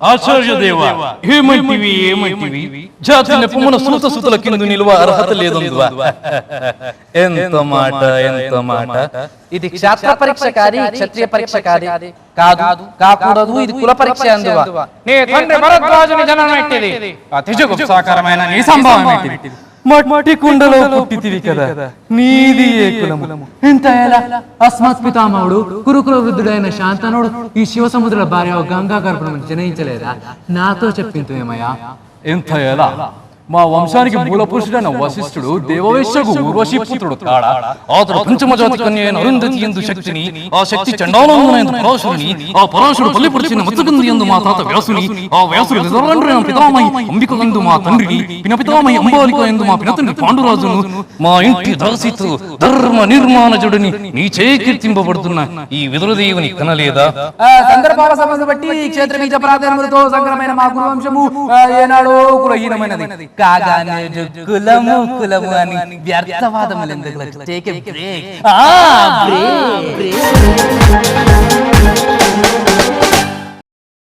ఆచార్యదేవ ఏమంటివి జాతి నెపమున సూత సుతుల కింద నిలువ అర్హత లేదందువా? ఎంత మాట. ఇది క్షాత్ర పరీక్ష కాదు, క్షత్రియ పరీక్ష కాదు కాకూడదు. ఇది కుల పరీక్ష అందువా. నీ తండ్రి భరద్వాజుని జననం ఎట్టిది? అతిజుగుప్సాకరమైన నీ సంభవం ఎట్టిది? మట్టి కుండలో పుట్టితివి కదా, నీది ఏ కులము? ఎంత ఎలా అస్మత్ పితామహుడు కురుకుల వృద్ధుడైన శాంతనుడు ఈ శివ సముద్ర భార్య గంగా గర్భను జనయించలేదా? నాతో చెప్పింది ఏమయ్యా? ఎంత ఎలా మా వంశానికి మూల పురుషుడైన వశిష్ఠుడు దేవవేశ్యకు ఊర్వశీ పుత్రుడు కాడా? అతడు పంచమజాతి కన్య అయిన అరుంధతి యందు శక్తిని, ఆ శక్తి చండాలందునైన పరాశుని, ఆ పరాశుడు పల్లిపరిచిన మత్స్యగంధి యందు మా తాత వ్యాసుని, ఆ వ్యాసుడు విధురండ్రైన పితామహి అంబిక యందు మా తండ్రిని, పినపితామహి అంబాలిక యందు మా పినతండ్రి పాండురాజును, మా ఇంటి దాసితో ధర్మ నిర్మాణజుడిని నీ చేయి కీర్తింపబడుతున్న ఈ విదురదేవుని కనలేదా? సందర్భాల సమస్య బట్టి క్షేత్ర బీజ ప్రాధాన్యములతో సంక్రమైన మా కురువంశము ఏనాడో కులహీనమైనది. కాగానే కులము అని వ్యర్థవాదములు ఎందుకు?